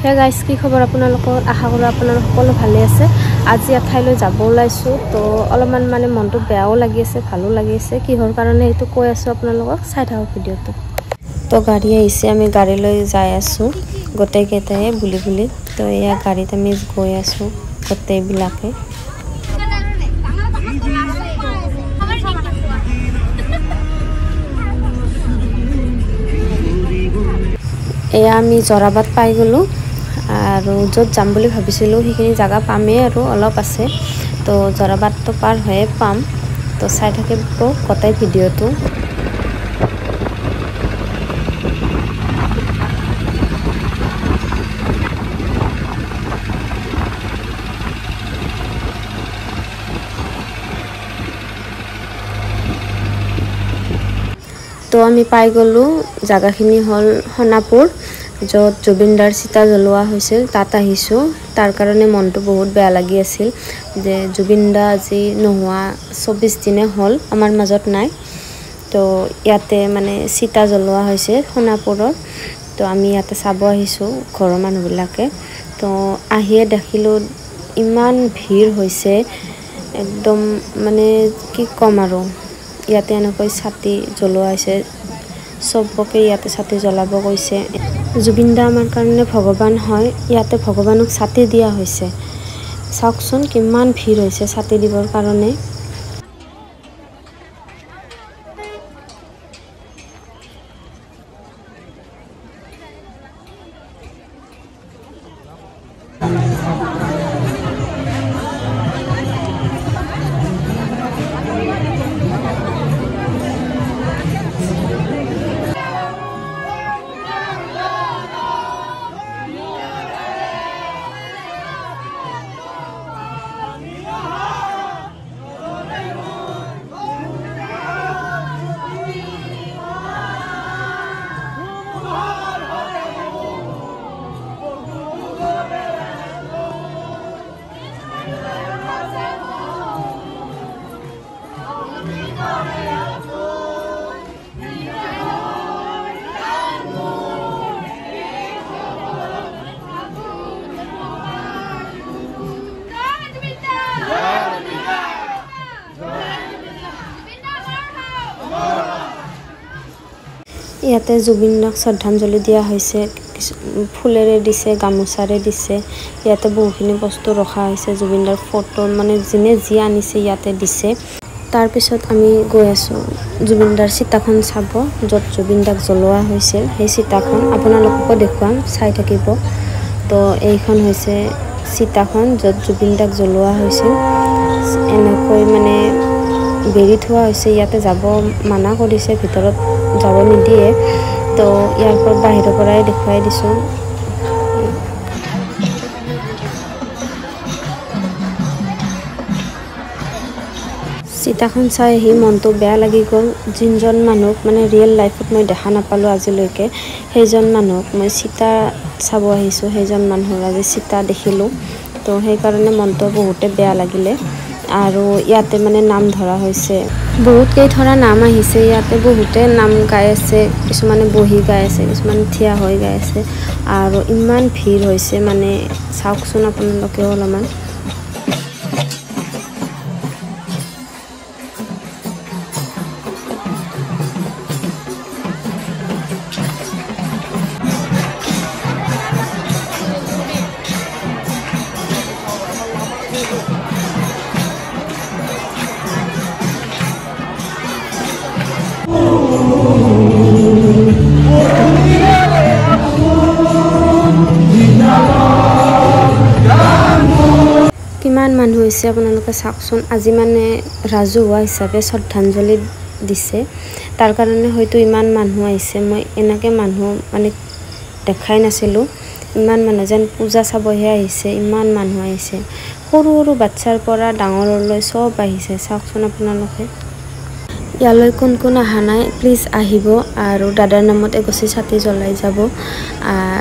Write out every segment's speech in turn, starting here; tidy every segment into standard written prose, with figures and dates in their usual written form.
hey guys কি খবৰ আপোনালোকৰ আশা কৰো আপোনালোক সকলো ভালে আছে আজি এঠাইলৈ যাব ওলাইছো তো অলপমান মানে মনটো বেয়াও লাগি আছে ভালো লাগি আছে কিহৰ কাৰণে এটো কৈ আছো আপোনালোকক চাই থাকক ভিডিওটো তো গাড়ী আহিছে আমি গাড়ী লৈ যাই আছো গোটেই কেইটাই বুলি তো এয়া গাড়ীত আমি গৈ আছো গোটেই বিলাকে এয়া আমি জৰাবাদ পাই গলো আৰু যত যাম বুলি ভাবিছিলো সেইখিনি জায়গা পামে আৰু অলপ আছে তো জৰাবাদটো পাৰ হয়ে পাম তো চাই থাকিব গোটেই ভিডিওটো তো আমি পাই গলো জায়গাখিনি হল হনাপুৰ যত জুবিনদাৰ চিতা জ্বলোৱা হৈছিল তাত আহিছো তাৰ কাৰণে মনটো বহুত বেয়া লাগি আছিল যে জুবিনদা আজি নোহোৱা 24 দিনে হল আমাৰ মাজত নাই তো ইয়াতে মানে চিতা জ্বলোৱা হৈছে হনাপুৰৰ তো আমি ইয়াতে চাব আহিছো ঘৰৰ মানুহবিলাকে তো আহিয়ে দেখিলো ইমান ভিৰ হৈছে একদম মানে কি কম আৰু ইয়াতে এনেকৈ ছাতি জ্বলোৱা হৈছে সবকে ইয়াতে ছাতি জ্বলাব কৈছে জুবিনদা আমাৰ কাৰণে ভগৱান হয় ইয়াতে ভগৱানক ছাতি দিয়া হৈছে চাওকচোন কিমান ভিৰ হৈছে ছাতি দিবৰ কাৰণে ইয়াতে জুবিনদাক শ্ৰদ্ধাঞ্জলি দিয়া হৈছে ফুলেৰে দিছে গামোচাৰে দিছে ইয়াতে বহুখিনি বস্তু ৰখা হৈছে জুবিনদাৰ ফটো মানে যিনে যি আনিছে ইয়াতে দিছে তাৰ পিছত আমি গৈ আছো জুবিনদাৰ চিতাখন চাব যত জুবিনদাক জ্বলোৱা হৈছিল সেই চিতাখন আপোনালোককো দেখুৱাম চাই থাকিব তো এইখন হৈছে চিতাখন যত জুবিনদাক জ্বলোৱা হৈছিল এনেকৈ মানে বেৰি থোৱা হৈছে ইয়াতে যাব মানা কৰিছে ভিতৰত যাব নিদিয়ে তো ইয়াৰ পৰা বাহিৰৰ পৰাই দেখুৱাই দিছো চিতাখন চাই আহি মনটো বেয়া লাগি গ'ল যিজন মানুহক মানে ৰিয়েল লাইফত মই দেখা নাপালো আজিলৈকে সেইজন মানুহক মই চিতা চাব আহিছো সেইজন মানুহৰ আজি চিতা দেখিলো তো সেইকাৰণে মনটো বহুতে বেয়া লাগিলে আৰু ইয়াতে মানে নাম ধৰা হৈছে বহুত কেই ধৰা নাম আহিছে ইয়াতে বহুতে নাম গাই আছে কিছুমানে বহি গাই আছে কিছুমানে থিয়া হৈ গাই আছে আৰু ইমান ভিৰ হৈছে মানে চাওকচোন আপোনালোকে অলপমান কিমান মানুহ হৈছে আপোনালোকে চাওকচোন আজি মানে ৰাজহুৱা হিচাপে শ্ৰদ্ধাঞ্জলি দিছে তাৰ কাৰণে হয়তো ইমান মানুহ আহিছে মই এনেকৈ মানুহ মানে দেখাই নাছিলো ইমান মানুহ যেন পূজা চাবহে আহিছে ইমান মানুহ আহিছে সৰু সৰু বাচ্চাৰ পৰা ডাঙৰলৈ সব আহিছে চাওকচোন আপোনালোকে ইয়ালৈ কোন আহা নাই প্লিজ আহিব আৰু দাদাৰ নামত এগছি ছাতি জ্বলাই যাব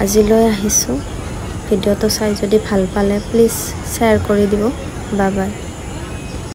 আজিলৈ আহিছো ভিডিওটো চাই যদি ভাল পালে প্লিজ শ্বেয়াৰ কৰি দিব বাই বাই